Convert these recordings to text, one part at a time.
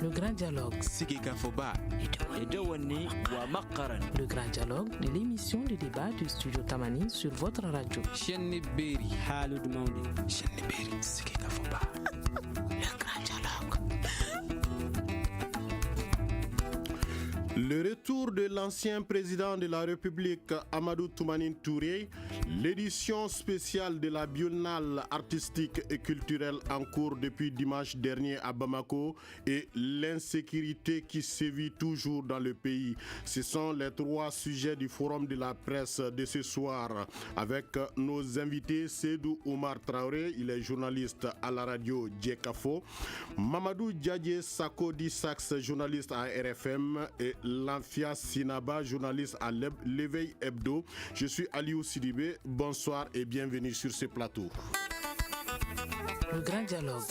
Le grand dialogue. Le grand dialogue de l'émission de débat du studio Tamani sur votre radio. Le grand dialogue. Le retour de l'ancien président de la République, Amadou Toumani Touré, l'édition spéciale de la Biennale artistique et culturelle en cours depuis dimanche dernier à Bamako et l'insécurité qui sévit toujours dans le pays. Ce sont les trois sujets du forum de la presse de ce soir avec nos invités Seydou Oumar Traoré, il est journaliste à la radio Djekafo, Mamadou Djadje Sakodi Sax, journaliste à RFM et Lanfia Sinaba, journaliste à l'Éveil Hebdo. Je suis Aliou Sidibé. Bonsoir et bienvenue sur ce plateau. Le grand dialogue.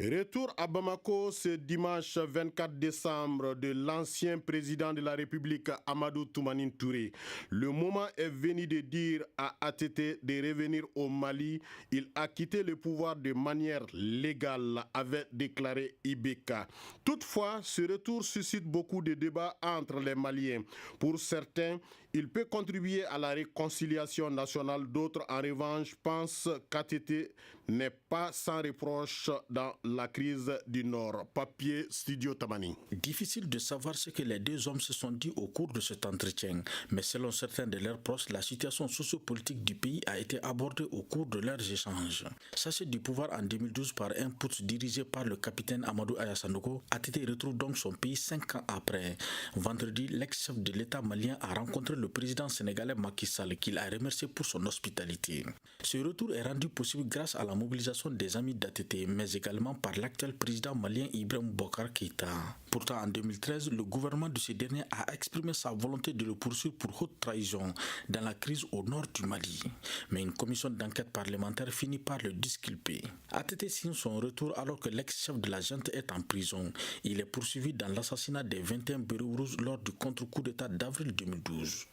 Retour à Bamako ce dimanche 24 décembre de l'ancien président de la République Amadou Toumani Touré. Le moment est venu de dire à ATT de revenir au Mali. Il a quitté le pouvoir de manière légale, avait déclaré Ibeka. Toutefois, ce retour suscite beaucoup de débats entre les Maliens. Pour certains, il peut contribuer à la réconciliation nationale. D'autres, en revanche, pensent qu'ATT n'est pas sans reproche dans la crise du Nord. Papier Studio Tamani. Difficile de savoir ce que les deux hommes se sont dit au cours de cet entretien, mais selon certains de leurs proches, la situation sociopolitique du pays a été abordée au cours de leurs échanges. Chassé du pouvoir en 2012 par un putsch dirigé par le capitaine Amadou Aya Sandaogo, ATT retrouve donc son pays 5 ans après. Vendredi, l'ex-chef de l'État malien a rencontré le président sénégalais Macky Sall, qu'il a remercié pour son hospitalité. Ce retour est rendu possible grâce à la mobilisation des amis d'ATT, mais également par l'actuel président malien Ibrahim Boubacar Keïta. Pourtant, en 2013, le gouvernement de ce dernier a exprimé sa volonté de le poursuivre pour haute trahison dans la crise au nord du Mali. Mais une commission d'enquête parlementaire finit par le disculper. ATT signe son retour alors que l'ex-chef de la junte est en prison. Il est poursuivi dans l'assassinat des 21 Bérets Rouges lors du contre-coup d'État d'avril 2012.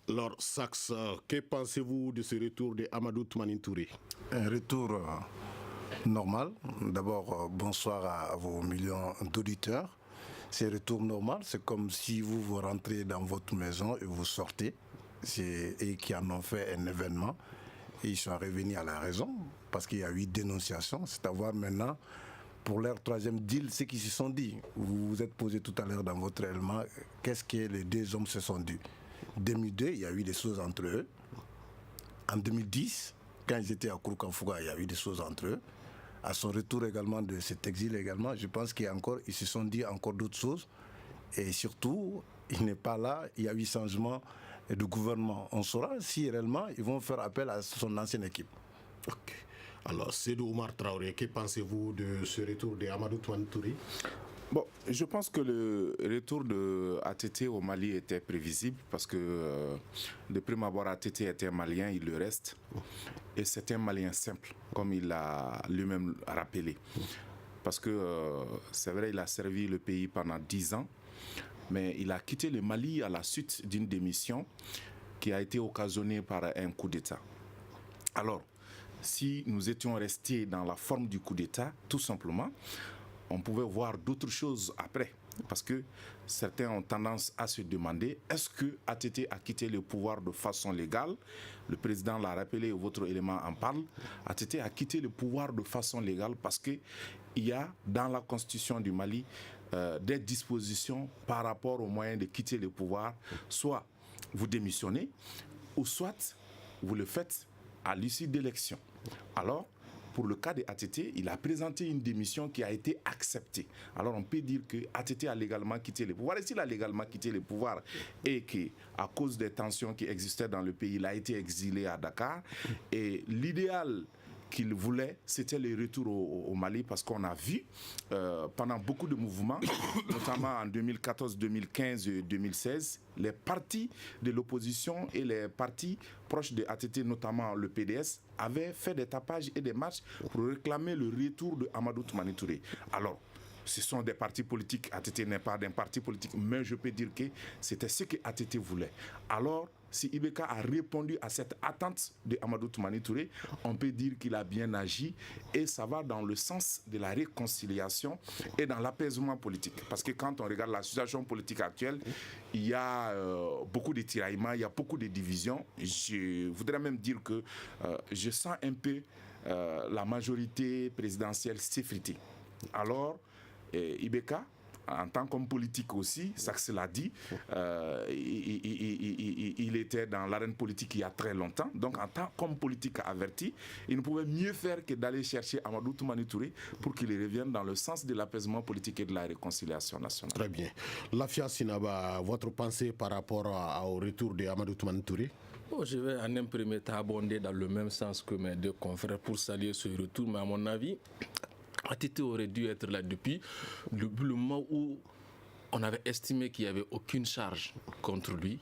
Lord Sax, que pensez-vous de ce retour de Amadou Toumani Touré? Un retour normal. D'abord, bonsoir à vos millions d'auditeurs. C'est un retour normal. C'est comme si vous rentrez dans votre maison et vous sortez. Et qui en ont fait un événement. Et ils sont revenus à la raison parce qu'il y a eu dénonciation. C'est à voir maintenant, pour leur troisième deal, ce qu'ils se sont dit. Vous vous êtes posé tout à l'heure dans votre élément, qu'est-ce que les deux hommes se sont dit. En 2002, il y a eu des choses entre eux. En 2010, quand ils étaient à Kouroukanfouga, il y a eu des choses entre eux. À son retour également de cet exil également, je pense qu'ils se sont dit encore d'autres choses. Et surtout, il n'est pas là, il y a eu changement de gouvernement. On saura si réellement ils vont faire appel à son ancienne équipe. Ok. Alors, Seydou Oumar Traoré, que pensez-vous de ce retour de Amadou Toumani Touré? Bon, je pense que le retour de ATT au Mali était prévisible parce que de prime abord, ATT était malien, il le reste. Et c'est un Malien simple, comme il l'a lui-même rappelé. Parce que c'est vrai, il a servi le pays pendant 10 ans, mais il a quitté le Mali à la suite d'une démission qui a été occasionnée par un coup d'État. Alors, si nous étions restés dans la forme du coup d'État, tout simplement, on pouvait voir d'autres choses après. Parce que certains ont tendance à se demander, est-ce que ATT a quitté le pouvoir de façon légale? Le président l'a rappelé, votre élément en parle. ATT a quitté le pouvoir de façon légale parce qu'il y a dans la constitution du Mali des dispositions par rapport au moyen de quitter le pouvoir. Soit vous démissionnez, ou soit vous le faites à l'issue d'élections. Alors, pour le cas de ATT, il a présenté une démission qui a été acceptée. Alors on peut dire que ATT a légalement quitté le pouvoir. Et s'il a légalement quitté le pouvoir et qu'à cause des tensions qui existaient dans le pays, il a été exilé à Dakar, et l'idéal qu'il voulait, c'était le retour au Mali, parce qu'on a vu pendant beaucoup de mouvements, notamment en 2014, 2015 et 2016, les partis de l'opposition et les partis proches de ATT, notamment le PDS, avaient fait des tapages et des marches pour réclamer le retour de Amadou Toumani Touré. Alors, ce sont des partis politiques. ATT n'est pas d'un parti politique, mais je peux dire que c'était ce que ATT voulait. Alors, si IBK a répondu à cette attente de Amadou Toumani Touré, on peut dire qu'il a bien agi et ça va dans le sens de la réconciliation et dans l'apaisement politique. Parce que quand on regarde la situation politique actuelle, il y a beaucoup de tiraillements, il y a beaucoup de divisions. Je voudrais même dire que je sens un peu la majorité présidentielle s'effriter. Alors, IBK, en tant qu'homme politique aussi, ça l'a dit, il était dans l'arène politique il y a très longtemps. Donc en tant qu'homme politique averti, il ne pouvait mieux faire que d'aller chercher Amadou Toumani Touré pour qu'il revienne dans le sens de l'apaisement politique et de la réconciliation nationale. Très bien. Lafia Sinaba, votre pensée par rapport au retour de Amadou Toumani Touré? Je vais en un premier temps abonder dans le même sens que mes deux confrères pour saluer ce retour, mais à mon avis, ATT aurait dû être là depuis le moment où on avait estimé qu'il n'y avait aucune charge contre lui,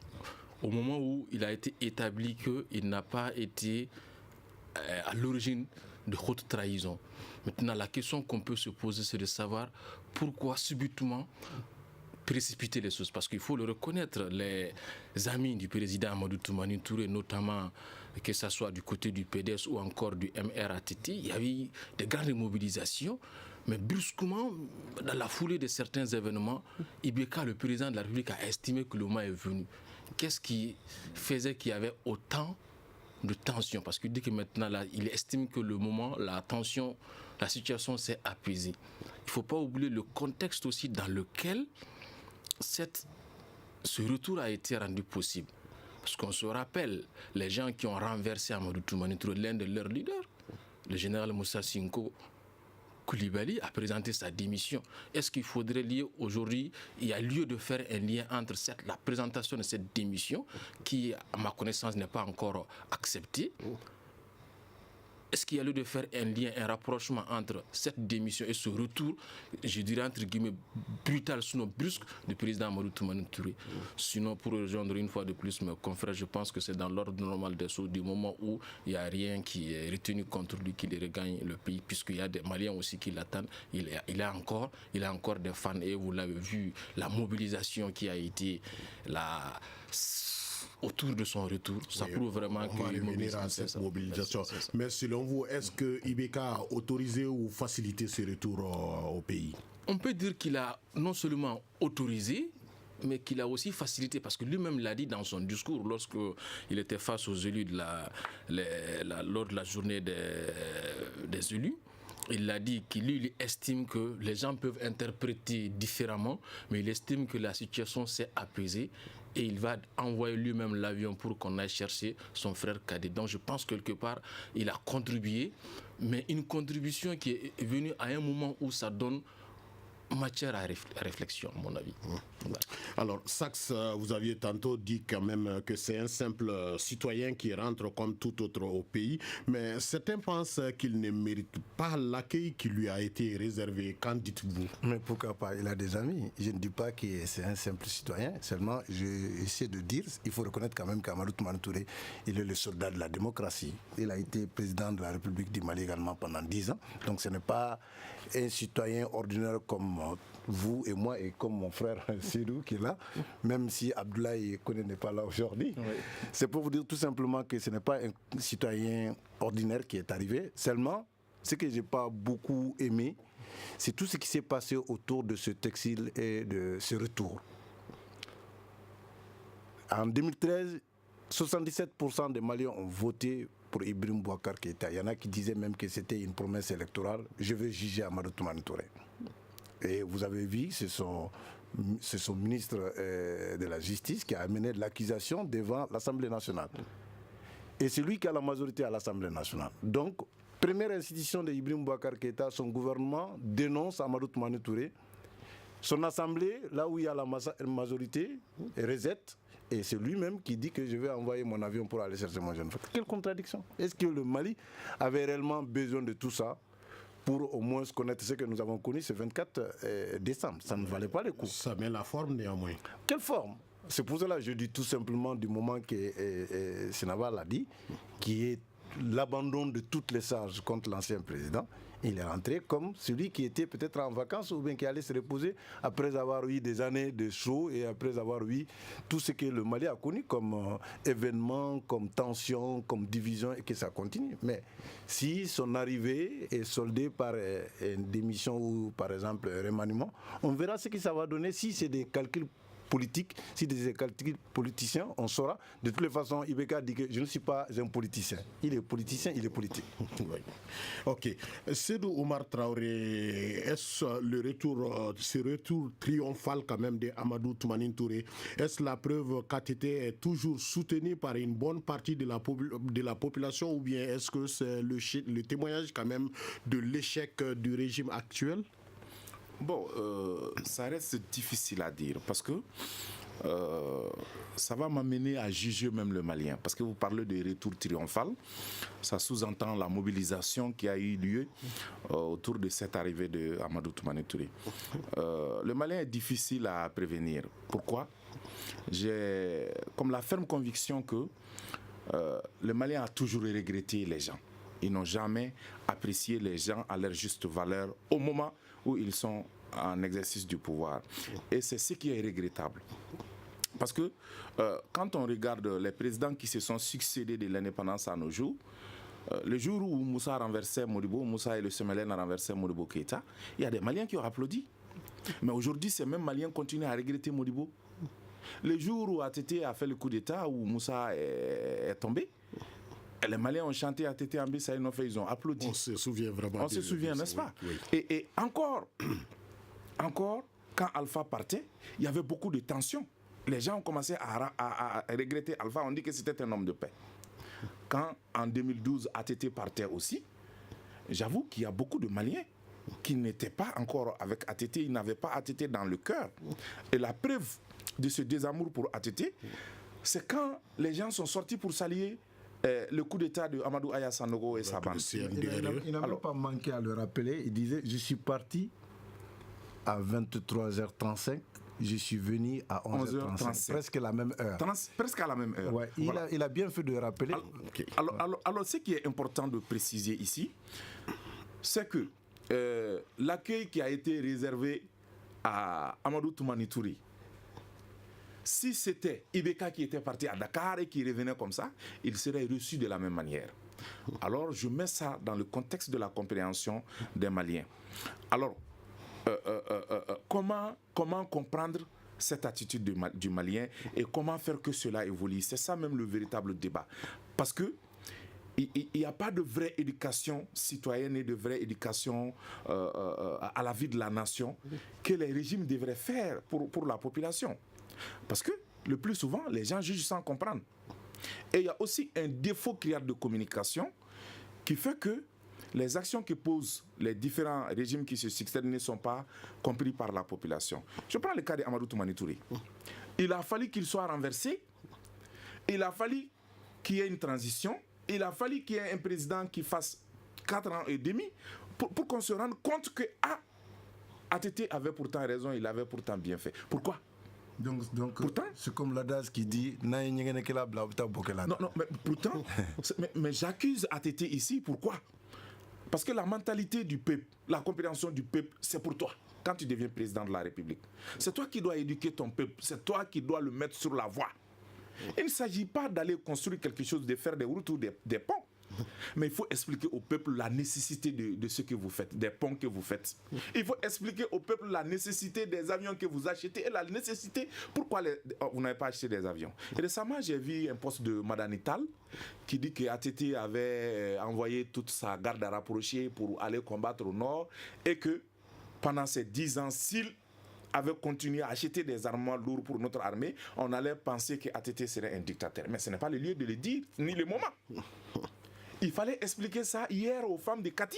au moment où il a été établi qu'il n'a pas été à l'origine de haute trahison. Maintenant, la question qu'on peut se poser, c'est de savoir pourquoi subitement précipiter les choses, parce qu'il faut le reconnaître, les amis du président Amadou Toumani Touré, notamment que ce soit du côté du PDS ou encore du MRATT, il y avait de grandes mobilisations, mais brusquement, dans la foulée de certains événements, IBK, le président de la République, a estimé que le moment est venu. Qu'est-ce qui faisait qu'il y avait autant de tension? Parce qu'il dit que maintenant, là, il estime que le moment, la tension, la situation s'est apaisée. Il ne faut pas oublier le contexte aussi dans lequel ce retour a été rendu possible. Parce qu'on se rappelle, les gens qui ont renversé Amadou Toumani Touré, l'un de leurs leaders, le général Moussa Sinko Koulibaly, a présenté sa démission. Est-ce qu'il faudrait lier aujourd'hui, il y a lieu de faire un lien entre la présentation de cette démission, qui, à ma connaissance, n'est pas encore acceptée? Est-ce qu'il y a lieu de faire un lien, un rapprochement entre cette démission et ce retour, je dirais entre guillemets, brutal, sinon brusque, du président Amadou Toumani Touré? Sinon, pour rejoindre une fois de plus mes confrères, je pense que c'est dans l'ordre normal des choses, du moment où il n'y a rien qui est retenu contre lui, qu'il regagne le pays, puisqu'il y a des Maliens aussi qui l'attendent. Il a encore des fans, et vous l'avez vu, la mobilisation qui a été autour de son retour, ça prouve vraiment on va revenir à cette mobilisation. Mais selon vous, est-ce que IBK a autorisé ou facilité ce retour au pays? On peut dire qu'il a non seulement autorisé, mais qu'il a aussi facilité, parce que lui-même l'a dit dans son discours lorsqu'il était face aux élus lors de la journée des élus. Il a dit qu'il estime que les gens peuvent interpréter différemment, mais il estime que la situation s'est apaisée et il va envoyer lui-même l'avion pour qu'on aille chercher son frère cadet. Donc je pense que quelque part, il a contribué, mais une contribution qui est venue à un moment où ça donne matière à réflexion, à mon avis. Voilà. Alors, Sax, vous aviez tantôt dit quand même que c'est un simple citoyen qui rentre comme tout autre au pays, mais certains pensent qu'il ne mérite pas l'accueil qui lui a été réservé. Qu'en dites-vous? Mais pourquoi pas? Il a des amis. Je ne dis pas que c'est un simple citoyen, seulement j'essaie de dire, il faut reconnaître quand même qu'Amadou Toumani Touré, il est le soldat de la démocratie. Il a été président de la République du Mali également pendant 10 ans, donc ce n'est pas un citoyen ordinaire comme vous et moi et comme mon frère Sidou qui est là, même si Abdoulaye Koné n'est pas là aujourd'hui. Oui. C'est pour vous dire tout simplement que ce n'est pas un citoyen ordinaire qui est arrivé. Seulement, ce que je n'ai pas beaucoup aimé, c'est tout ce qui s'est passé autour de ce exil et de ce retour. En 2013, 77% des Maliens ont voté pour Ibrahim Boubacar Keïta. Il y en a qui disaient même que c'était une promesse électorale. Je vais juger Amadou Toumani Touré. Et vous avez vu, c'est son ministre de la Justice qui a amené l'accusation devant l'Assemblée nationale. Et c'est lui qui a la majorité à l'Assemblée nationale. Donc, première institution de Ibrahim Boubacar Keïta, son gouvernement dénonce Amadou Toumani Touré. Son assemblée, là où il y a la majorité, rejette. Et c'est lui-même qui dit que je vais envoyer mon avion pour aller chercher mon jeune frère. Quelle contradiction! Est-ce que le Mali avait réellement besoin de tout ça pour au moins connaître ce que nous avons connu ce 24 décembre? Ça ne valait pas le coup. Ça met la forme néanmoins. Quelle forme? C'est pour cela que je dis tout simplement du moment que Sinaba l'a dit, qui est l'abandon de toutes les charges contre l'ancien président. Il est rentré comme celui qui était peut-être en vacances ou bien qui allait se reposer après avoir eu des années de chaud et après avoir eu tout ce que le Mali a connu comme événement, comme tension, comme division et que ça continue. Mais si son arrivée est soldée par une démission ou par exemple un remaniement, on verra ce que ça va donner si c'est des calculs politique, si des calculs politiciens, on saura. De toutes les façons, Ibeka dit que je ne suis pas un politicien. Il est politicien, il est politique. Oui. Ok. Sédou Oumar Traoré, est-ce ce retour triomphal quand même de Amadou Toumani Touré, est-ce la preuve qu'ATT est toujours soutenu par une bonne partie de la population ou bien est-ce que c'est le témoignage quand même de l'échec du régime actuel? Bon, ça reste difficile à dire parce que ça va m'amener à juger même le Malien. Parce que vous parlez de retour triomphal, ça sous-entend la mobilisation qui a eu lieu autour de cette arrivée de Amadou Toumani Touré. Le Malien est difficile à prévenir. Pourquoi? J'ai comme la ferme conviction que le Malien a toujours regretté les gens. Ils n'ont jamais apprécié les gens à leur juste valeur au moment où ils sont en exercice du pouvoir. Et c'est ce qui est regrettable. Parce que quand on regarde les présidents qui se sont succédés de l'indépendance à nos jours, le jour où Moussa renversait Modibo, Moussa et le Semelen renversaient Modibo Keïta, il y a des Maliens qui ont applaudi. Mais aujourd'hui, ces mêmes Maliens continuent à regretter Modibo. Le jour où ATT a fait le coup d'État, où Moussa est tombé, les Maliens ont chanté ATT en Bissau, ils ont applaudi. On se souvient vraiment. On se souvient, n'est-ce pas? Oui. Et encore, quand Alpha partait, il y avait beaucoup de tensions. Les gens ont commencé à regretter Alpha. On dit que c'était un homme de paix. Quand en 2012 ATT partait aussi, j'avoue qu'il y a beaucoup de Maliens qui n'étaient pas encore avec ATT, ils n'avaient pas ATT dans le cœur. Et la preuve de ce désamour pour ATT, c'est quand les gens sont sortis pour s'allier le coup d'État de Amadou Aya Sanogo et sa bande. Il n'a pas manqué à le rappeler. Il disait, je suis parti à 23h35, je suis venu à 11h35, presque la même heure. Presque à la même heure. Ouais, voilà. il a bien fait de rappeler. Alors, ce qui est important de préciser ici, c'est que l'accueil qui a été réservé à Amadou Toumani Touré, si c'était Ibeka qui était parti à Dakar et qui revenait comme ça, il serait reçu de la même manière. Alors, je mets ça dans le contexte de la compréhension des Maliens. Alors, comment comprendre cette attitude du Malien et comment faire que cela évolue? C'est ça même le véritable débat. Parce que il n'y a pas de vraie éducation citoyenne et de vraie éducation à la vie de la nation que les régimes devraient faire pour la population. Parce que le plus souvent, les gens jugent sans comprendre. Et il y a aussi un défaut criard de communication qui fait que les actions que posent les différents régimes qui se succèdent ne sont pas compris par la population. Je prends le cas d'Amadou Toumani Touré. Il a fallu qu'il soit renversé, il a fallu qu'il y ait une transition, il a fallu qu'il y ait un président qui fasse 4 ans et demi pour qu'on se rende compte que ATT avait pourtant raison, il avait pourtant bien fait. Pourquoi? Donc pourtant, c'est comme l'adage qui dit non, mais pourtant, mais j'accuse ATT ici, pourquoi? Parce que la mentalité du peuple, la compréhension du peuple, c'est pour toi, quand tu deviens président de la République. C'est toi qui dois éduquer ton peuple, c'est toi qui dois le mettre sur la voie. Il ne s'agit pas d'aller construire quelque chose, de faire des routes ou des ponts. Mais il faut expliquer au peuple la nécessité de ce que vous faites, des ponts que vous faites. Il faut expliquer au peuple la nécessité des avions que vous achetez et la nécessité pourquoi vous n'avez pas acheté des avions. Et récemment, j'ai vu un post de Madame Ital qui dit que ATT avait envoyé toute sa garde à rapprocher pour aller combattre au nord et que pendant ces 10 ans, s'il avait continué à acheter des armements lourds pour notre armée, on allait penser que ATT serait un dictateur. Mais ce n'est pas le lieu de le dire, ni le moment. Il fallait expliquer ça hier aux femmes de Kati,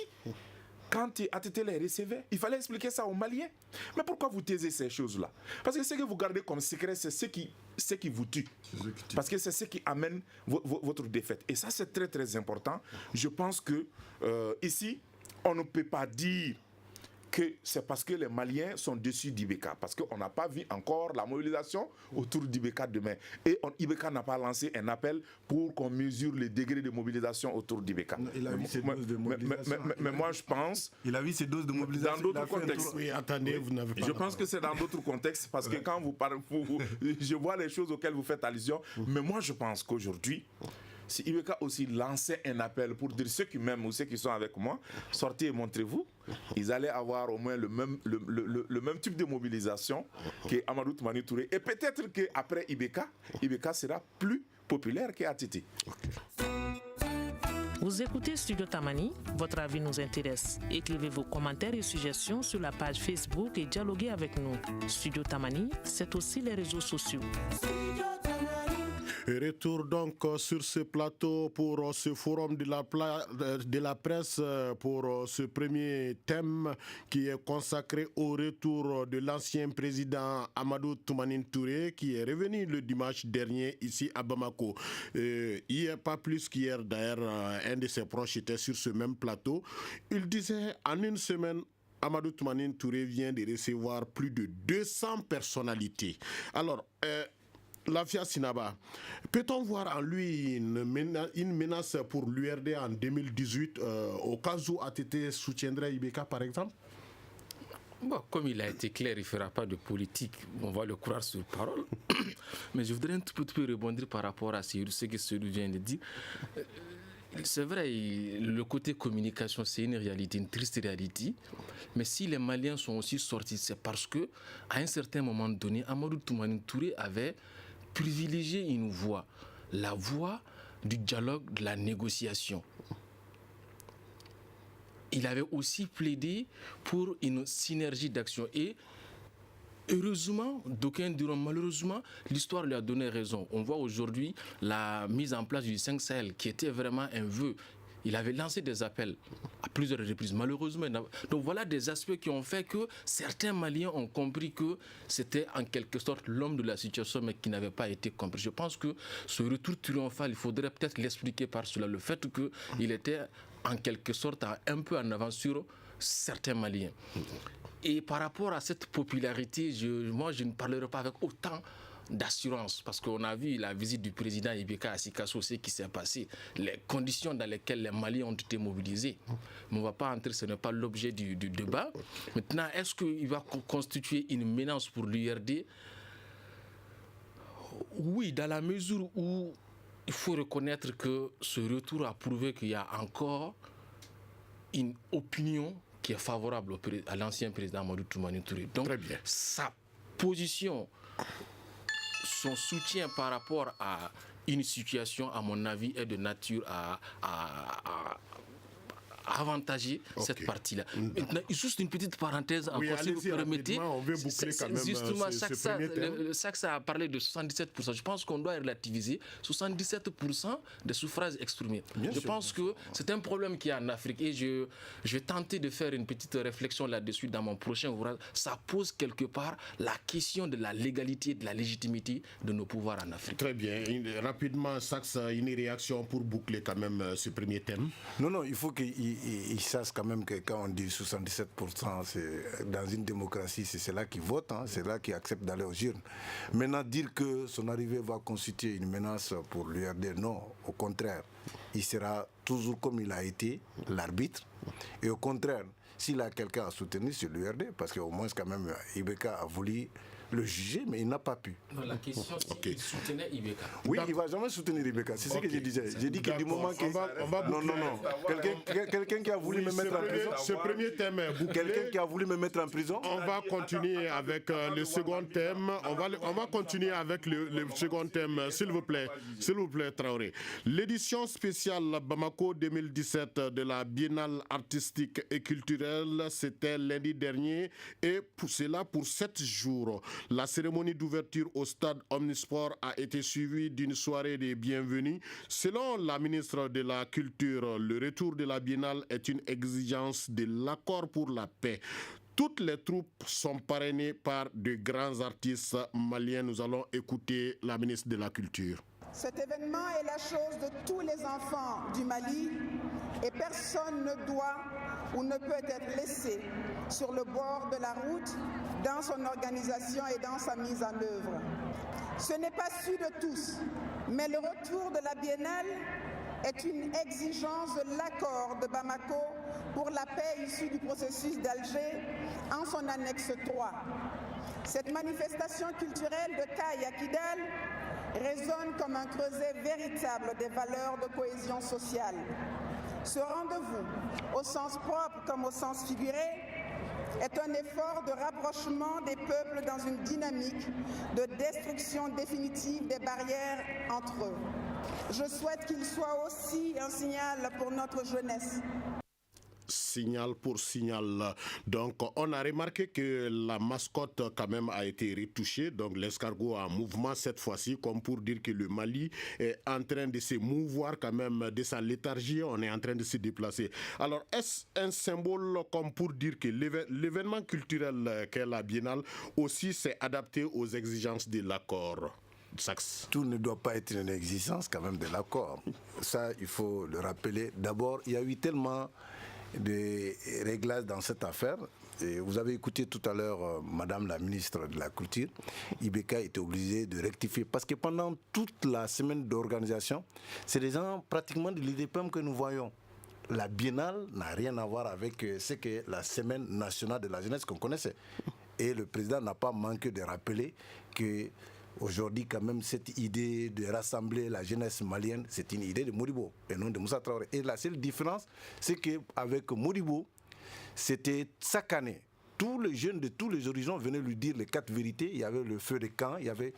quand ATT les recevait. Il fallait expliquer ça aux Maliens. Mais pourquoi vous taisez ces choses-là? Parce que ce que vous gardez comme secret, c'est ce qui vous tue. Parce que c'est ce qui amène votre défaite. Et ça, c'est très, très important. Je pense que ici, on ne peut pas dire que c'est parce que les Maliens sont déçus d'Ibeka, parce qu'on n'a pas vu encore la mobilisation autour d'Ibeka demain. Et Ibeka n'a pas lancé un appel pour qu'on mesure le degré de mobilisation autour d'Ibeka. Il a vu ses doses de mobilisation. Mais moi, je pense... Il a vu ses doses de mobilisation. Dans d'autres contextes. Oui, attendez, vous n'avez pas... Je pense que c'est dans d'autres contextes, parce que quand vous parlez... je vois les choses auxquelles vous faites allusion, mais moi, je pense qu'aujourd'hui... Si Ibeka aussi lançait un appel pour dire ceux qui m'aiment ou ceux qui sont avec moi, sortez et montrez-vous, ils allaient avoir au moins le même type de mobilisation que Amadou Toumani Touré. Et peut-être qu'après Ibeka sera plus populaire qu'ATT. Vous écoutez Studio Tamani, votre avis nous intéresse. Écrivez vos commentaires et suggestions sur la page Facebook et dialoguez avec nous. Studio Tamani, c'est aussi les réseaux sociaux. Retour donc sur ce plateau pour ce forum de la presse pour ce premier thème qui est consacré au retour de l'ancien président Amadou Toumani Touré qui est revenu le dimanche dernier ici à Bamako. Hier, pas plus qu'hier d'ailleurs, un de ses proches était sur ce même plateau. Il disait en une semaine, Amadou Toumani Touré vient de recevoir plus de 200 personnalités. Alors, Lafia Sinaba, peut-on voir en lui une menace pour l'URD en 2018 au cas où ATT soutiendrait Ibeka par exemple? Bon, comme il a été clair, il ne fera pas de politique. On va le croire sur parole. Mais je voudrais un tout petit peu rebondir par rapport à ce que Cyril vient de dire. C'est vrai, le côté communication, c'est une réalité, une triste réalité. Mais si les Maliens sont aussi sortis, c'est parce que à un certain moment donné, Amadou Toumani Touré avait privilégié une voie, la voie du dialogue, de la négociation. Il avait aussi plaidé pour une synergie d'action et heureusement, d'aucuns diront malheureusement, l'histoire lui a donné raison. On voit aujourd'hui la mise en place du 5 Sahel qui était vraiment un vœu. Il avait lancé des appels à plusieurs reprises, malheureusement. Donc voilà des aspects qui ont fait que certains Maliens ont compris que c'était en quelque sorte l'homme de la situation, mais qui n'avait pas été compris. Je pense que ce retour triomphal, il faudrait peut-être l'expliquer par cela, le fait qu'il était en quelque sorte un peu en avance sur certains Maliens. Et par rapport à cette popularité, moi je ne parlerai pas avec autant d'assurance, parce qu'on a vu la visite du président Ibeka à Sikasso, ce qui s'est passé, les conditions dans lesquelles les Maliens ont été mobilisés. Mais on ne va pas entrer, ce n'est pas l'objet du débat. Maintenant, est-ce qu'il va constituer une menace pour l'URD? Oui, dans la mesure où il faut reconnaître que ce retour a prouvé qu'il y a encore une opinion qui est favorable à l'ancien président Amadou Toumani Touré. Donc, sa position, son soutien par rapport à une situation, à mon avis, est de nature à avantager cette partie-là. Maintenant, juste une petite parenthèse encore, si vous permettez. On veut boucler quand même justement, ça a parlé de 77%. Je pense qu'on doit relativiser 77% des suffrages exprimés. Je pense que c'est un problème qu'il y a en Afrique et je vais tenter de faire une petite réflexion là-dessus dans mon prochain ouvrage. Ça pose quelque part la question de la légalité, de la légitimité de nos pouvoirs en Afrique. Très bien. Rapidement, Sax, une réaction pour boucler quand même ce premier thème. Non, il faut qu'il sachent quand même que quand on dit 77%, c'est, dans une démocratie, c'est ceux-là qui votent, c'est ceux-là qui acceptent d'aller aux urnes. Maintenant, dire que son arrivée va constituer une menace pour l'URD, non, au contraire. Il sera toujours comme il a été, l'arbitre. Et au contraire, s'il a quelqu'un à soutenir, c'est l'URD, parce qu'au moins, quand même, Ibeka a voulu le juger, mais il n'a pas pu. Non, la question, c'est qu'il soutenait Ibeka. Oui, il ne va jamais soutenir Ibeka. C'est ce que je disais. J'ai dit que du moment qu'il... Non. Quelqu'un qui a voulu me mettre en prison... Ce premier thème est bouclé. Quelqu'un qui a voulu me mettre en prison... On va continuer avec le second thème. On va continuer avec le second thème, s'il vous plaît, Traoré. L'édition spéciale Bamako 2017 de la Biennale artistique et culturelle, c'était lundi dernier et c'est là pour 7 jours. La cérémonie d'ouverture au stade Omnisport a été suivie d'une soirée des bienvenus. Selon la ministre de la Culture, le retour de la Biennale est une exigence de l'accord pour la paix. Toutes les troupes sont parrainées par de grands artistes maliens. Nous allons écouter la ministre de la Culture. Cet événement est la chose de tous les enfants du Mali et personne ne doit ou ne peut être laissé sur le bord de la route dans son organisation et dans sa mise en œuvre. Ce n'est pas su de tous, mais le retour de la Biennale est une exigence de l'accord de Bamako pour la paix issue du processus d'Alger en son annexe 3. Cette manifestation culturelle de Caille à Kidal résonne comme un creuset véritable des valeurs de cohésion sociale. Ce rendez-vous, au sens propre comme au sens figuré, est un effort de rapprochement des peuples dans une dynamique de destruction définitive des barrières entre eux. Je souhaite qu'il soit aussi un signal pour notre jeunesse. Signal pour signal. Donc, on a remarqué que la mascotte quand même a été retouchée. Donc, l'escargot en mouvement cette fois-ci, comme pour dire que le Mali est en train de se mouvoir quand même de sa léthargie. On est en train de se déplacer. Alors, est-ce un symbole comme pour dire que l'événement culturel qu'est la Biennale aussi s'est adapté aux exigences de l'accord? Saxe. Tout ne doit pas être une exigence quand même de l'accord. Ça, il faut le rappeler. D'abord, il y a eu tellement de réglages dans cette affaire. Et vous avez écouté tout à l'heure Madame la ministre de la Culture. Ibeka était obligée de rectifier parce que pendant toute la semaine d'organisation, c'est des gens pratiquement de l'IDPM que nous voyons. La Biennale n'a rien à voir avec ce que la semaine nationale de la jeunesse qu'on connaissait. Et le président n'a pas manqué de rappeler que aujourd'hui, quand même, cette idée de rassembler la jeunesse malienne, c'est une idée de Modibo et non de Moussa Traoré. Et la seule différence, c'est qu'avec Modibo, c'était chaque année. Tous les jeunes de tous les horizons venaient lui dire les 4 vérités. Il y avait le feu de camp, il y avait...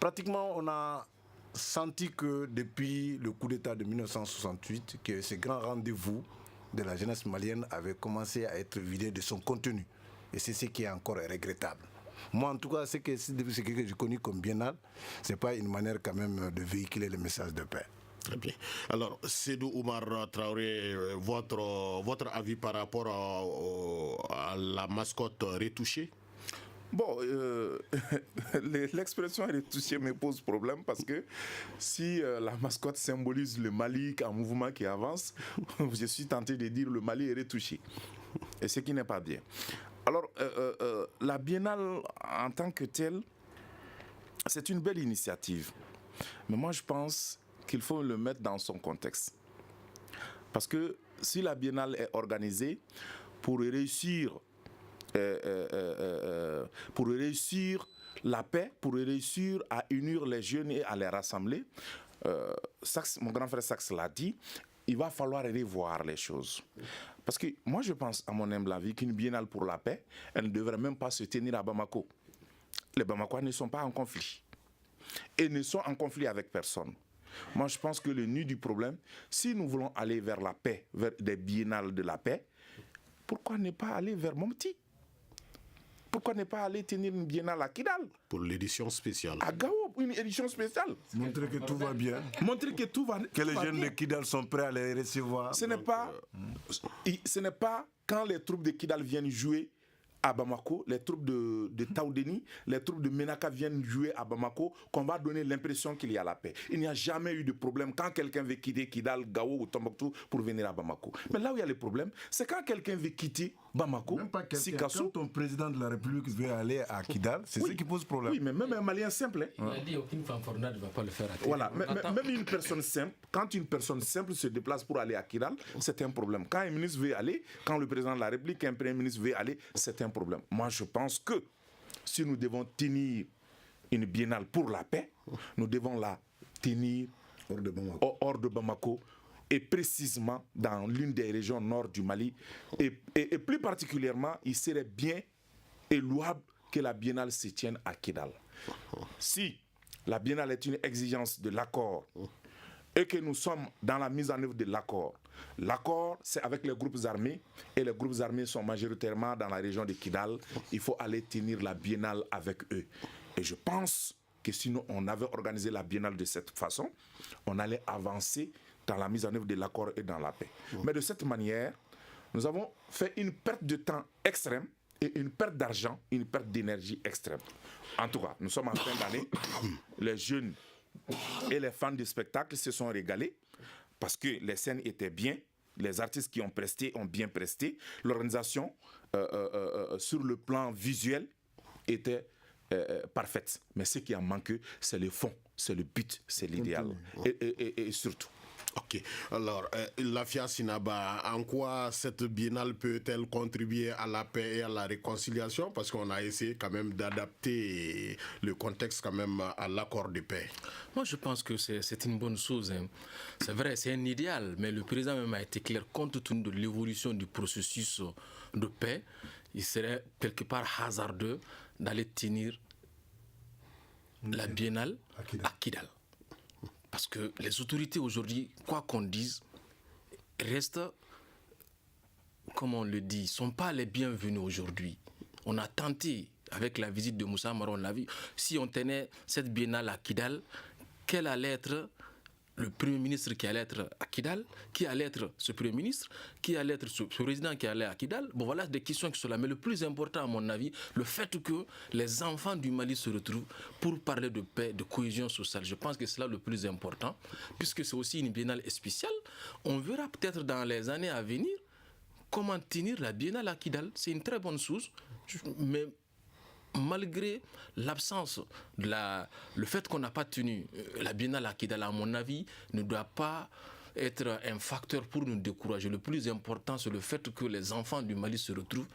Pratiquement, on a senti que depuis le coup d'État de 1968, que ce grand rendez-vous de la jeunesse malienne avait commencé à être vidé de son contenu. Et c'est ce qui est encore regrettable. Moi, en tout cas, ce que j'ai connu comme Biennale, ce n'est pas une manière quand même de véhiculer le message de paix. Très bien. Alors, Sédou Oumar Traoré, votre avis par rapport à la mascotte retouchée? Bon, l'expression retouchée me pose problème parce que si la mascotte symbolise le Mali en mouvement qui avance, je suis tenté de dire le Mali est retouché. Et ce qui n'est pas bien. Alors, la Biennale en tant que telle, c'est une belle initiative. Mais moi, je pense qu'il faut le mettre dans son contexte. Parce que si la Biennale est organisée pour réussir la paix, pour réussir à unir les jeunes et à les rassembler, mon grand frère Saxe l'a dit, il va falloir revoir les choses. Parce que moi, je pense, à mon humble avis, qu'une biennale pour la paix, elle ne devrait même pas se tenir à Bamako. Les Bamakois ne sont pas en conflit. Et ne sont en conflit avec personne. Moi, je pense que le nid du problème, si nous voulons aller vers la paix, vers des biennales de la paix, pourquoi ne pas aller vers Momti? Pourquoi ne pas aller tenir une biennale à Kidal? Pour l'édition spéciale. À Gao, une édition spéciale. Montrer que tout va bien. Montrer que tout va bien. Que les jeunes de Kidal sont prêts à les recevoir. Ce n'est pas quand les troupes de Kidal viennent jouer à Bamako, les troupes de Taoudeni, les troupes de Menaka viennent jouer à Bamako, qu'on va donner l'impression qu'il y a la paix. Il n'y a jamais eu de problème quand quelqu'un veut quitter Kidal, Gao ou Tombouctou pour venir à Bamako. Mais là où il y a le problème, c'est quand quelqu'un veut quitter Bamako, Sikasso. Quand ton président de la République veut aller à Kidal, c'est ce qui pose problème. Oui, mais même un Malien simple. Il a dit aucune fanfaronnade ne va pas le faire. Voilà, même une personne simple, quand une personne simple se déplace pour aller à Kidal, c'est un problème. Quand un ministre veut aller, quand le président de la République, un premier ministre veut aller, c'est un problème. Moi, je pense que si nous devons tenir une biennale pour la paix, nous devons la tenir hors de Bamako et précisément dans l'une des régions nord du Mali. Et plus particulièrement, il serait bien et louable que la biennale se tienne à Kidal. Si la biennale est une exigence de l'accord et que nous sommes dans la mise en œuvre de l'accord, l'accord c'est avec les groupes armés et les groupes armés sont majoritairement dans la région de Kidal, il faut aller tenir la biennale avec eux. Et je pense que sinon on avait organisé la biennale de cette façon, on allait avancer dans la mise en œuvre de l'accord et dans la paix. Mais de cette manière, nous avons fait une perte de temps extrême et une perte d'argent, une perte d'énergie extrême. En tout cas, nous sommes en fin d'année, les jeunes et les fans de spectacle se sont régalés parce que les scènes étaient bien, les artistes qui ont presté ont bien presté. L'organisation, sur le plan visuel, était parfaite. Mais ce qui en manque, c'est le fond, c'est le but, c'est l'idéal. Et surtout. Ok. Alors, Lafia Sinaba, en quoi cette biennale peut-elle contribuer à la paix et à la réconciliation? Parce qu'on a essayé quand même d'adapter le contexte quand même à l'accord de paix. Moi, je pense que c'est une bonne chose. Hein. C'est vrai, c'est un idéal, mais le président même a été clair, compte tenu de l'évolution du processus de paix, il serait quelque part hasardeux d'aller tenir la biennale à Kidal. Parce que les autorités aujourd'hui, quoi qu'on dise, restent, comme on le dit, ne sont pas les bienvenus aujourd'hui. On a tenté, avec la visite de Moussa Mara, on l'a vu, si on tenait cette biennale à Kidal, quel allait être le Premier ministre qui allait être à Kidal, qui allait être ce Premier ministre, qui allait être ce président qui allait à Kidal. Bon, voilà des questions qui sont là. Mais le plus important, à mon avis, le fait que les enfants du Mali se retrouvent pour parler de paix, de cohésion sociale. Je pense que c'est là le plus important, puisque c'est aussi une biennale spéciale. On verra peut-être dans les années à venir comment tenir la biennale à Kidal. C'est une très bonne chose, mais malgré l'absence, le fait qu'on n'a pas tenu la biennale à Kidal, à mon avis, ne doit pas être un facteur pour nous décourager. Le plus important, c'est le fait que les enfants du Mali se retrouvent.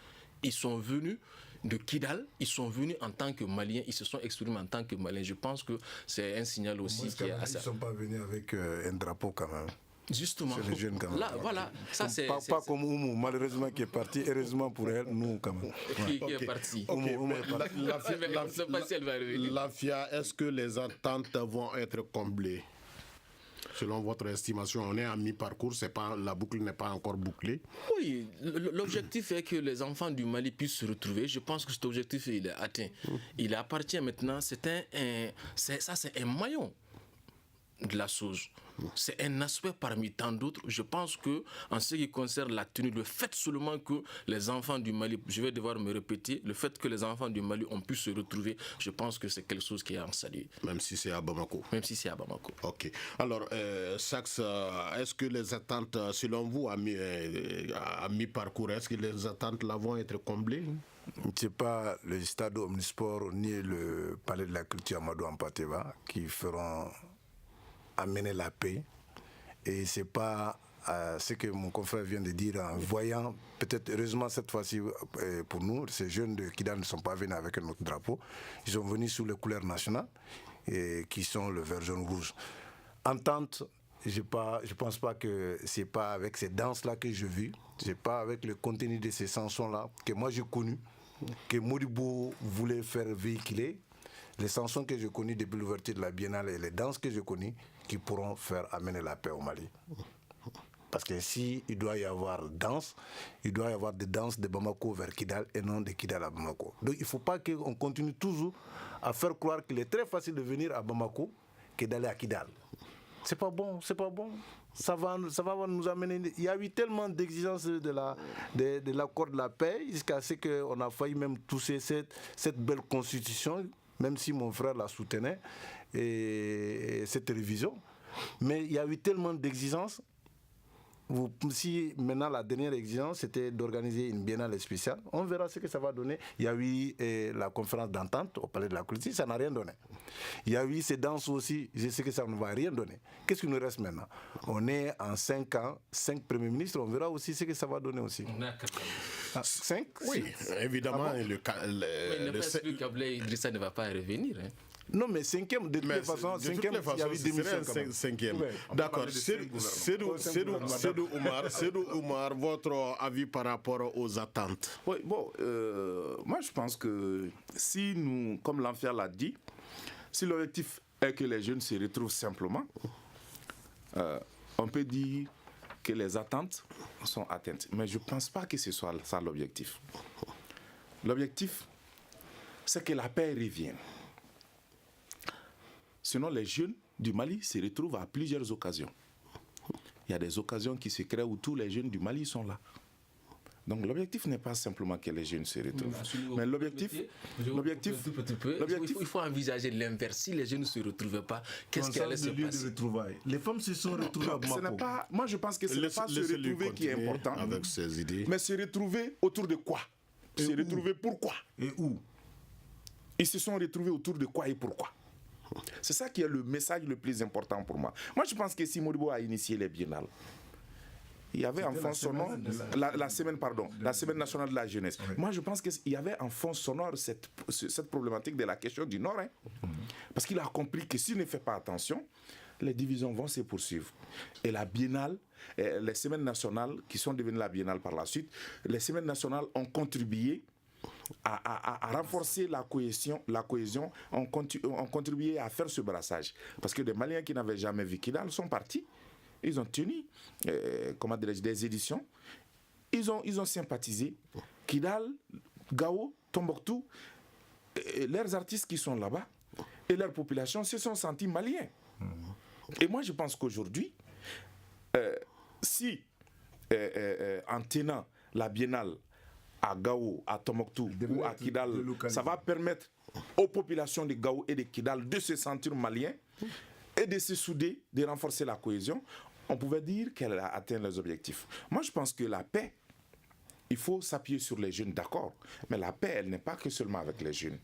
Ils sont venus de Kidal, ils sont venus en tant que Maliens, ils se sont exprimés en tant que Maliens. Je pense que c'est un signal aussi qui est assez... Ils ne sont pas venus avec un drapeau quand même. Justement. C'est les jeunes quand même. Là, voilà. Ça, pas comme Oumou, malheureusement, qui est parti. Heureusement pour elle, nous quand même. Qui est parti. Oumou est parti. On ne sait pas si elle va revenir. Lafia, est-ce que les attentes vont être comblées? Selon votre estimation, on est à mi-parcours, la boucle n'est pas encore bouclée. Oui, l'objectif est que les enfants du Mali puissent se retrouver. Je pense que cet objectif il est atteint. Il appartient maintenant, c'est un maillon de la chose. C'est un aspect parmi tant d'autres. Je pense que en ce qui concerne la tenue, le fait seulement que les enfants du Mali, je vais devoir me répéter, le fait que les enfants du Mali ont pu se retrouver, je pense que c'est quelque chose qui est en salut. Même si c'est à Bamako. Même si c'est à Bamako. Ok. Alors, Sax, est-ce que les attentes, selon vous, à mi-parcours, est-ce que les attentes là vont être comblées? Ce n'est pas le stade Omnisport ni le palais de la culture Amadou Ampateba qui feront amener la paix, et c'est pas ce que mon confrère vient de dire en voyant, peut-être heureusement cette fois-ci pour nous, ces jeunes de Kidal ne sont pas venus avec un autre drapeau, ils sont venus sous les couleurs nationales et qui sont le vert jaune rouge. Entente, je pense pas que c'est pas avec ces danses-là que j'ai vu, c'est pas avec le contenu de ces chansons-là que moi j'ai connu, que Modibo voulait faire véhiculer. Les chansons que j'ai connues depuis l'ouverture de la Biennale et les danses que j'ai connues qui pourront faire amener la paix au Mali. Parce que si il doit y avoir danse, il doit y avoir des danses de Bamako vers Kidal et non de Kidal à Bamako. Donc il ne faut pas qu'on continue toujours à faire croire qu'il est très facile de venir à Bamako que d'aller à Kidal. C'est pas bon, c'est pas bon. Ça va nous amener. Il y a eu tellement d'exigences de l'accord de la paix jusqu'à ce qu'on a failli même toucher cette belle constitution, même si mon frère la soutenait, et cette révision. Mais il y a eu tellement d'exigences. Si maintenant la dernière exigence c'était d'organiser une biennale spéciale, on verra ce que ça va donner. Il y a eu la conférence d'entente au Palais de la Culture, ça n'a rien donné. Il y a eu ces danses aussi, je sais que ça ne va rien donner. Qu'est-ce qu'il nous reste maintenant? On est en 5 ans, 5 premiers ministres, on verra aussi ce que ça va donner aussi. On est à 4 ans. 5? Oui, évidemment. Mais il n'est pas exclu qu'Ablaye Idrissa ne va pas revenir. Hein. Non, mais 5e, de toutes les façons, 5e, il y a eu démission. 5e. D'accord. Sédou Oumar, votre avis par rapport aux attentes? Oui, bon, moi je pense que si nous, comme l'Enfer l'a dit, si l'objectif est que les jeunes se retrouvent simplement, on peut dire que les attentes sont atteintes. Mais je ne pense pas que ce soit ça l'objectif. L'objectif, c'est que la paix revienne. Sinon, les jeunes du Mali se retrouvent à plusieurs occasions. Il y a des occasions qui se créent où tous les jeunes du Mali sont là. Donc l'objectif n'est pas simplement que les jeunes se retrouvent. Mais il faut envisager l'inverse. Si les jeunes ne se retrouvaient pas, qu'est-ce qui allait se passer? Les femmes se sont retrouvées à Bamako. Moi, je pense que ce n'est pas se retrouver qui est important, avec ses idées. mais se retrouver autour de quoi? Se retrouver pourquoi? Et où? Ils se sont retrouvés autour de quoi et pourquoi? C'est ça qui est le message le plus important pour moi. Moi, je pense que si Modibo a initié les biennales, il y avait en fond sonore la semaine nationale de la jeunesse. Oui. Moi, je pense qu'il y avait en fond sonore cette problématique de la question du Nord. Parce qu'il a compris que s'il ne fait pas attention, les divisions vont se poursuivre. Et la biennale, les semaines nationales, qui sont devenues la biennale par la suite, les semaines nationales ont contribué à renforcer la cohésion, ont contribué à faire ce brassage. Parce que des Maliens qui n'avaient jamais vu Kidal sont partis. Ils ont tenu des éditions. Ils ont sympathisé. Kidal, Gao, Tombouctou, leurs artistes qui sont là-bas et leur population se sont sentis maliens. Et moi, je pense qu'aujourd'hui, en tenant la biennale à Gao, à Tombouctou ou à Kidal, ça va permettre aux populations de Gao et de Kidal de se sentir maliens et de se souder, de renforcer la cohésion. On pouvait dire qu'elle a atteint les objectifs. Moi, je pense que la paix, il faut s'appuyer sur les jeunes, d'accord. Mais la paix, elle n'est pas que seulement avec les jeunes.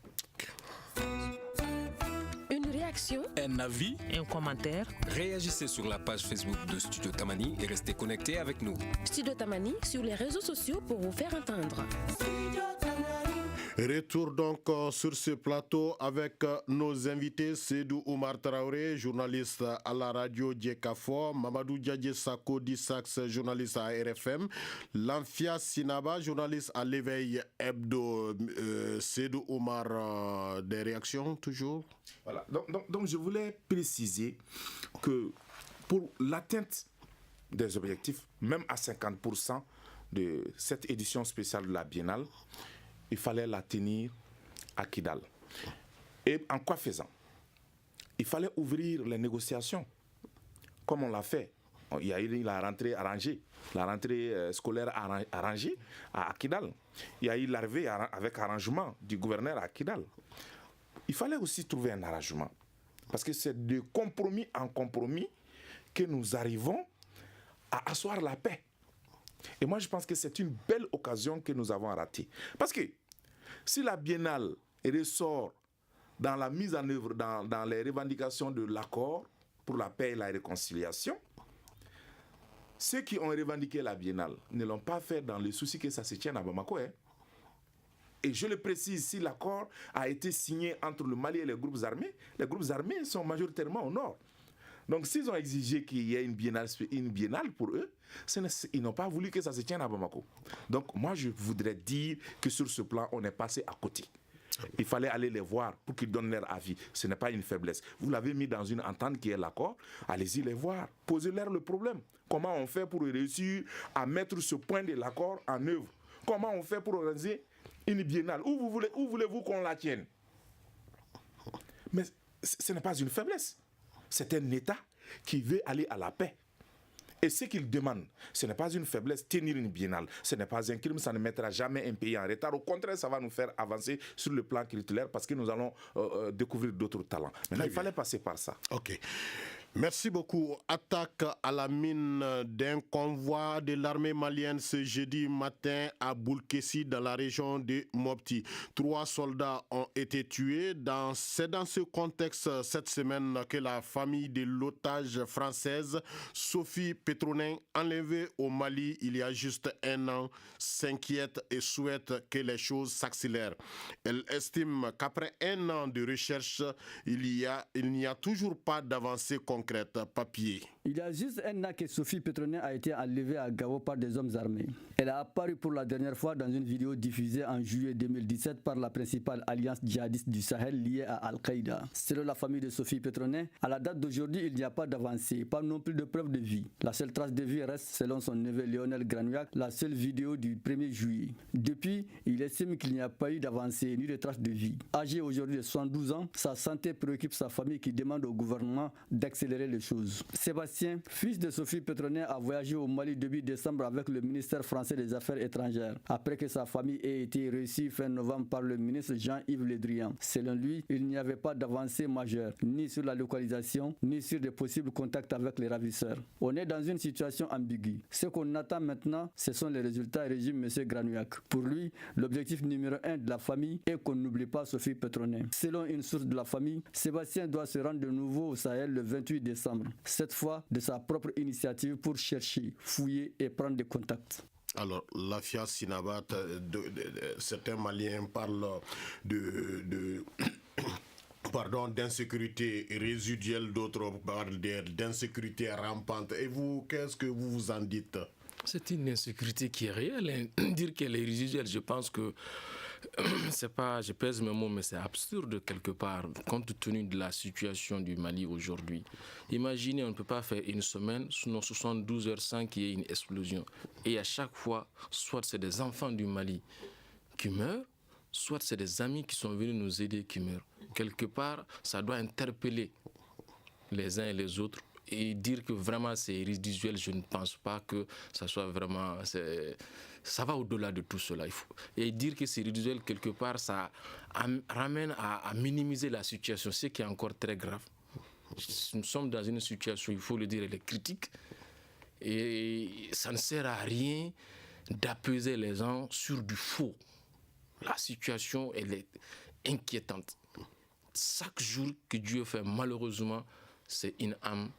Une réaction, un avis, un commentaire. Réagissez sur la page Facebook de Studio Tamani et restez connectés avec nous. Studio Tamani sur les réseaux sociaux pour vous faire entendre. Retour donc sur ce plateau avec nos invités Seydou Oumar Traoré, journaliste à la radio Djekafo, Mamadou Djadje Sako Dissax, journaliste à RFM, Lamfia Sinaba, journaliste à l'Éveil Hebdo. Seydou Oumar, des réactions toujours? Voilà. Donc je voulais préciser que pour l'atteinte des objectifs, même à 50% de cette édition spéciale de la Biennale, il fallait la tenir à Kidal. Et en quoi faisant? Il fallait ouvrir les négociations, comme on l'a fait. Il y a eu la rentrée arrangée, la rentrée scolaire arrangée à Kidal. Il y a eu l'arrivée avec arrangement du gouverneur à Kidal. Il fallait aussi trouver un arrangement. Parce que c'est de compromis en compromis que nous arrivons à asseoir la paix. Et moi, je pense que c'est une belle occasion que nous avons ratée. Parce que si la biennale ressort dans la mise en œuvre, dans les revendications de l'accord pour la paix et la réconciliation, ceux qui ont revendiqué la biennale ne l'ont pas fait dans le souci que ça se tienne à Bamako. Et je le précise, si l'accord a été signé entre le Mali et les groupes armés sont majoritairement au nord. Donc, s'ils ont exigé qu'il y ait une biennale pour eux, ils n'ont pas voulu que ça se tienne à Bamako. Donc, moi, je voudrais dire que sur ce plan, on est passé à côté. Il fallait aller les voir pour qu'ils donnent leur avis. Ce n'est pas une faiblesse. Vous l'avez mis dans une entente qui est l'accord. Allez-y les voir. Posez-leur le problème. Comment on fait pour réussir à mettre ce point de l'accord en œuvre? Comment on fait pour organiser une biennale? Où voulez-vous qu'on la tienne? Mais ce n'est pas une faiblesse. C'est un État qui veut aller à la paix. Et ce qu'il demande, ce n'est pas une faiblesse, tenir une biennale. Ce n'est pas un crime, ça ne mettra jamais un pays en retard. Au contraire, ça va nous faire avancer sur le plan culturel parce que nous allons découvrir d'autres talents. Maintenant, il fallait passer par ça. Ok. Merci beaucoup. Attaque à la mine d'un convoi de l'armée malienne ce jeudi matin à Boulkessi dans la région de Mopti. 3 soldats ont été tués. C'est dans ce contexte cette semaine que la famille de l'otage française Sophie Petronin, enlevée au Mali il y a juste un an, s'inquiète et souhaite que les choses s'accélèrent. Elle estime qu'après un an de recherche, il n'y a toujours pas d'avancée concrète. Papier. Il y a juste un an que Sophie Petronin a été enlevée à Gao par des hommes armés. Elle a apparu pour la dernière fois dans une vidéo diffusée en juillet 2017 par la principale alliance djihadiste du Sahel liée à Al-Qaïda. Selon la famille de Sophie Petronin, à la date d'aujourd'hui, il n'y a pas d'avancée, pas non plus de preuve de vie. La seule trace de vie reste, selon son neveu Lionel Granuac, la seule vidéo du 1er juillet. Depuis, il estime qu'il n'y a pas eu d'avancée ni de trace de vie. Âgé aujourd'hui de 72 ans, sa santé préoccupe sa famille qui demande au gouvernement d'accélérer accélérer les choses. Sébastien, fils de Sophie Petronet, a voyagé au Mali début décembre avec le ministère français des Affaires étrangères, après que sa famille ait été reçue fin novembre par le ministre Jean-Yves Le Drian. Selon lui, il n'y avait pas d'avancée majeure, ni sur la localisation, ni sur de possibles contacts avec les ravisseurs. On est dans une situation ambiguë. Ce qu'on attend maintenant, ce sont les résultats, résume M. Granouillac. Pour lui, l'objectif numéro 1 de la famille est qu'on n'oublie pas Sophie Petronet. Selon une source de la famille, Sébastien doit se rendre de nouveau au Sahel le 28 décembre, cette fois de sa propre initiative pour chercher, fouiller et prendre des contacts. Alors, Lafia Sinabat, certains Maliens parlent d'insécurité résiduelle, d'autres parlent d'insécurité rampante. Et vous, qu'est-ce que vous en dites? C'est une insécurité qui est réelle. Dire qu'elle est résiduelle, je pense que c'est pas, je pèse mes mots, mais c'est absurde quelque part, compte tenu de la situation du Mali aujourd'hui. Imaginez, on ne peut pas faire une semaine, sinon 72 heures sans qu'il y ait une explosion. Et à chaque fois, soit c'est des enfants du Mali qui meurent, soit c'est des amis qui sont venus nous aider qui meurent. Quelque part, ça doit interpeller les uns et les autres. Et dire que vraiment c'est résiduel, je ne pense pas que ça soit vraiment... Ça va au-delà de tout cela. Et dire que c'est résiduel, quelque part, ça ramène à minimiser la situation, ce qui est encore très grave. Nous sommes dans une situation, il faut le dire, elle est critique. Et ça ne sert à rien d'apaiser les gens sur du faux. La situation, elle est inquiétante. Chaque jour que Dieu fait, malheureusement, c'est une âme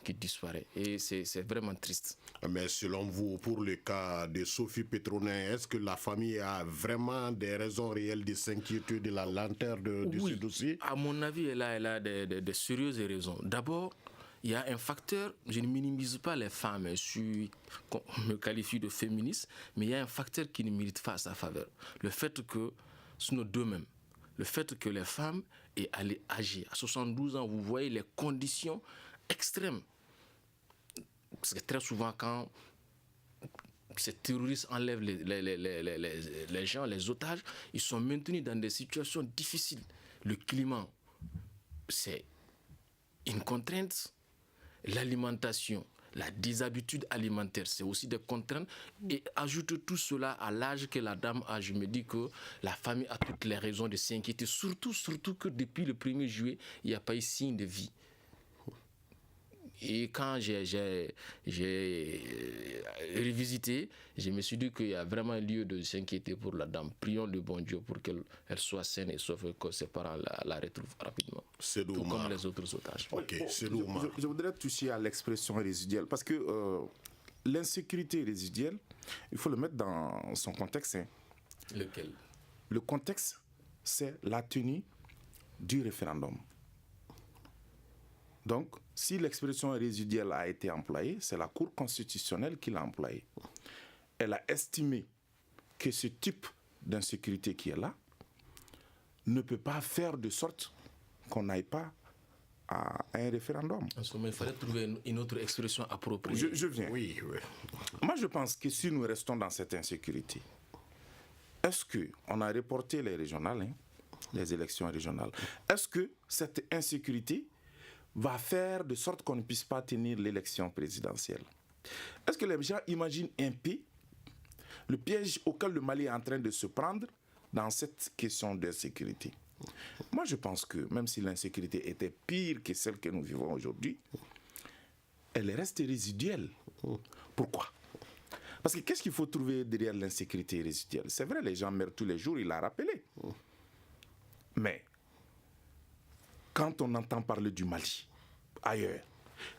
qui disparaît. Et c'est vraiment triste. Mais selon vous, pour le cas de Sophie Petronet, est-ce que la famille a vraiment des raisons réelles de s'inquiéter de la lenteur de ce dossier? À mon avis, elle a des sérieuses raisons. D'abord, il y a un facteur, je ne minimise pas les femmes, on me qualifie de féministe, mais il y a un facteur qui ne mérite pas sa faveur. Le fait que, sinon d'eux-mêmes, le fait que les femmes aient allé agir. À 72 ans, vous voyez les conditions extrêmes. Parce que très souvent, quand ces terroristes enlèvent les gens, les otages, ils sont maintenus dans des situations difficiles. Le climat, c'est une contrainte. L'alimentation, la déshabitude alimentaire, c'est aussi des contraintes. Et ajoute tout cela à l'âge que la dame a. Je me dis que la famille a toutes les raisons de s'inquiéter. Surtout que depuis le 1er juillet, il n'y a pas eu signe de vie. Et quand j'ai revisité, je me suis dit qu'il y a vraiment lieu de s'inquiéter pour la dame. Prions le bon Dieu pour qu'elle soit saine et sauf que ses parents la retrouvent rapidement. C'est tout comme les autres otages. Okay, je voudrais toucher à l'expression résiduelle parce que l'insécurité résiduelle, il faut le mettre dans son contexte. Lequel? Le contexte, c'est la tenue du référendum. Donc, si l'expression résiduelle a été employée, c'est la Cour constitutionnelle qui l'a employée. Elle a estimé que ce type d'insécurité qui est là ne peut pas faire de sorte qu'on n'aille pas à un référendum. En ce moment, il fallait trouver une autre expression appropriée. Je viens. Oui. Moi, je pense que si nous restons dans cette insécurité, est-ce qu'on a reporté les régionales, les élections régionales, est-ce que cette insécurité va faire de sorte qu'on ne puisse pas tenir l'élection présidentielle? Est-ce que les gens imaginent un peu le piège auquel le Mali est en train de se prendre dans cette question d'insécurité? Moi, je pense que même si l'insécurité était pire que celle que nous vivons aujourd'hui, elle reste résiduelle. Pourquoi? Parce que qu'est-ce qu'il faut trouver derrière l'insécurité résiduelle? C'est vrai, les gens meurent tous les jours, il l'a rappelé. Mais quand on entend parler du Mali, ailleurs,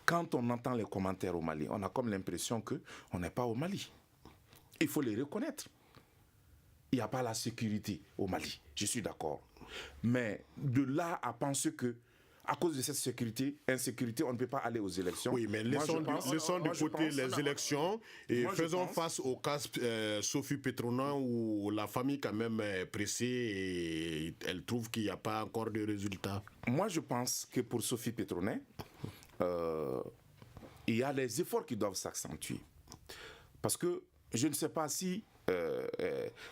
quand on entend les commentaires au Mali, on a comme l'impression qu'on n'est pas au Mali. Il faut les reconnaître. Il n'y a pas la sécurité au Mali, je suis d'accord. Mais de là à penser que, à cause de cette insécurité, on ne peut pas aller aux élections. Oui, mais laissons de côté les élections et faisons face au cas Sophie Petronet où la famille quand même est pressée et elle trouve qu'il n'y a pas encore de résultats. Moi, je pense que pour Sophie Petronet, il y a les efforts qui doivent s'accentuer. Parce que je ne sais pas si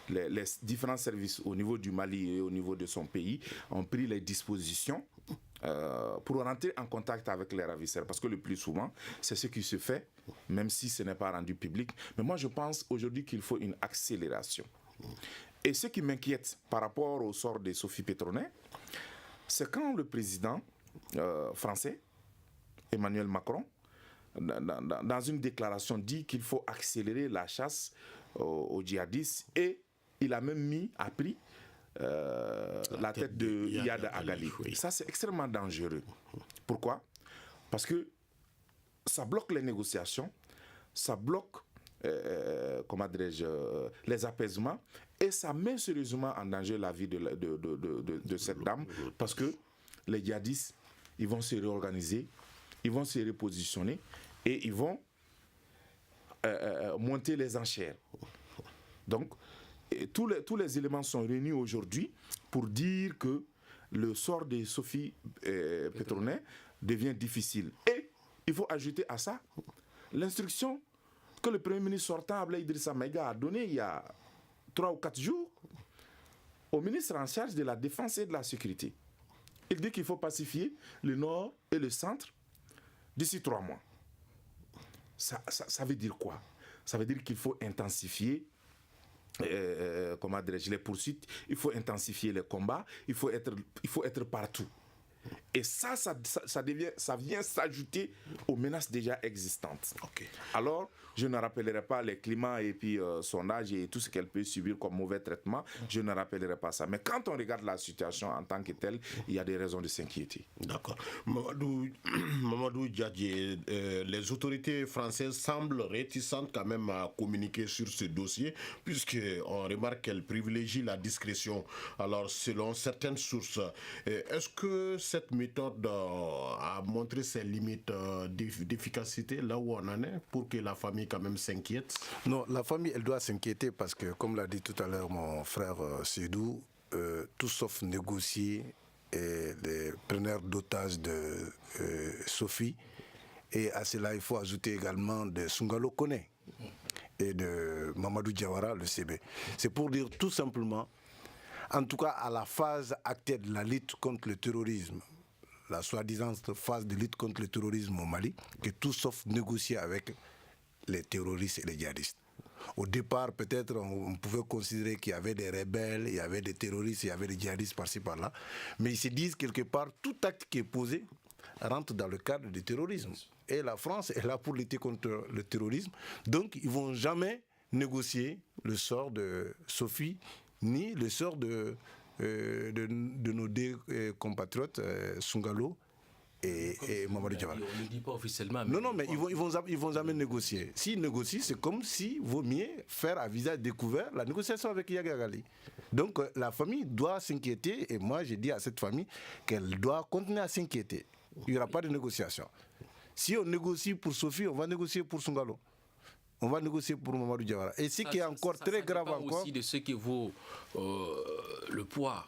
les différents services au niveau du Mali et au niveau de son pays ont pris les dispositions pour rentrer en contact avec les ravisseurs. Parce que le plus souvent, c'est ce qui se fait, même si ce n'est pas rendu public. Mais moi, je pense aujourd'hui qu'il faut une accélération. Et ce qui m'inquiète par rapport au sort de Sophie Petronet, c'est quand le président français, Emmanuel Macron, dans une déclaration, dit qu'il faut accélérer la chasse aux djihadistes, et il a même appris la tête de Iyad Agali. Oui. Ça, c'est extrêmement dangereux. Pourquoi? Parce que ça bloque les négociations, ça bloque les apaisements, et ça met sérieusement en danger la vie de cette dame, parce que les djihadistes, ils vont se réorganiser, ils vont se repositionner, et ils vont monter les enchères. Donc, tous les éléments sont réunis aujourd'hui pour dire que le sort de Sophie Petronet devient difficile. Et il faut ajouter à ça l'instruction que le Premier ministre sortant, Abdoulaye Idrissa Maïga, a donnée il y a 3 ou 4 jours au ministre en charge de la Défense et de la Sécurité. Il dit qu'il faut pacifier le Nord et le Centre d'ici 3 mois. Ça veut dire quoi? Ça veut dire qu'il faut intensifier les poursuites, il faut intensifier les combats, il faut être partout. Et ça vient s'ajouter aux menaces déjà existantes. Okay. Alors, je ne rappellerai pas les climats et puis son âge et tout ce qu'elle peut subir comme mauvais traitement. Je ne rappellerai pas ça. Mais quand on regarde la situation en tant que telle, il y a des raisons de s'inquiéter. D'accord. Mamadou Diadje, les autorités françaises semblent réticentes quand même à communiquer sur ce dossier, puisqu'on remarque qu'elles privilégient la discrétion. Alors, selon certaines sources, est-ce que cette méthode a montré ses limites d'efficacité là où on en est, pour que la famille quand même s'inquiète? Non, la famille, elle doit s'inquiéter parce que, comme l'a dit tout à l'heure mon frère Sédou, tout sauf négocier les preneurs d'otages de Sophie, et à cela il faut ajouter également de Sungalo Kone et de Mamadou Diawara, le CB. C'est pour dire tout simplement, en tout cas à la phase actuelle de la lutte contre le terrorisme, la soi-disant phase de lutte contre le terrorisme au Mali, que tout sauf négocier avec les terroristes et les djihadistes. Au départ, peut-être, on pouvait considérer qu'il y avait des rebelles, il y avait des terroristes, il y avait des djihadistes par-ci, par-là. Mais ils se disent quelque part, tout acte qui est posé rentre dans le cadre du terrorisme. Et la France est là pour lutter contre le terrorisme. Donc, ils ne vont jamais négocier le sort de Sophie, ni le sort de nos deux compatriotes, Sungalo et Mamadou Diawara. On ne le dit pas officiellement. Non, mais ils vont jamais négocier. S'ils négocient, c'est comme s'il vaut mieux faire à visage découvert la négociation avec Iyad Agali. Donc la famille doit s'inquiéter, et moi j'ai dit à cette famille qu'elle doit continuer à s'inquiéter. Il n'y aura pas de négociation. Si on négocie pour Sophie, on va négocier pour Sungalo. On va négocier pour Mamadou Diawara. Et ce qui est encore très grave encore... aussi de ce qui vaut le poids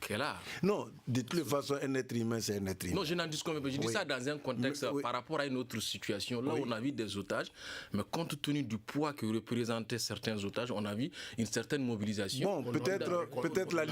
qu'elle a. Non, de toutes les façons, un être humain, c'est un être humain. Non, je n'en discute pas. Je dis ça dans un contexte par rapport à une autre situation. Là, on a vu des otages, mais compte tenu du poids que représentaient certains otages, on a vu une certaine mobilisation. Bon, peut-être la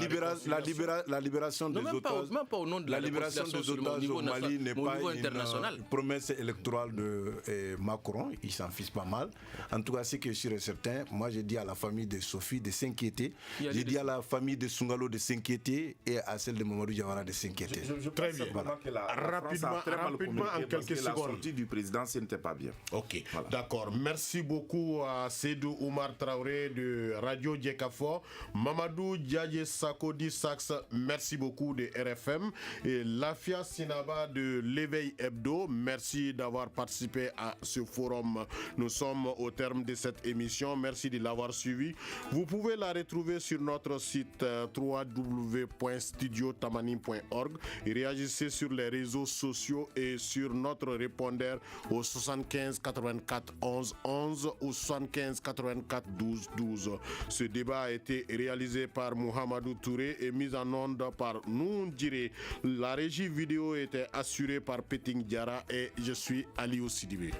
libération des otages... Même pas au nom de la libération des otages au Mali n'est pas une promesse électorale de Macron. Il s'en fiche pas mal. En tout cas, ce que je suis certain, moi j'ai dit à la famille de Sophie de s'inquiéter, j'ai dit à la famille de Sungalo de s'inquiéter et à celle de Mamadou Diawara de s'inquiéter. Très bien. Voilà. Rapidement, en quelques secondes. La sortie du président, ce n'était pas bien. Ok, voilà. D'accord. Merci beaucoup à Sédou Oumar Traoré de Radio Djekafo, Mamadou Diadje Sakodi Sax, merci beaucoup de RFM, et Lafia Sinaba de l'Éveil Hebdo, merci d'avoir participé à ce forum. Nous sommes au terme de cette émission. Merci de l'avoir suivi. Vous pouvez la retrouver sur notre site www.studiotamani.org et réagissez sur les réseaux sociaux et sur notre répondeur au 75 84 11 11 ou 75 84 12 12. Ce débat a été réalisé par Mohamedou Touré et mis en onde par Noundjire. La régie vidéo était assurée par Peting Diara et je suis Aliou Sidibé.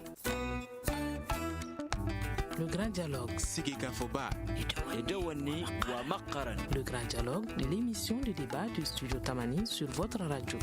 Le Grand Dialogue. Le Grand Dialogue, l'émission de débat du studio Tamani sur votre radio.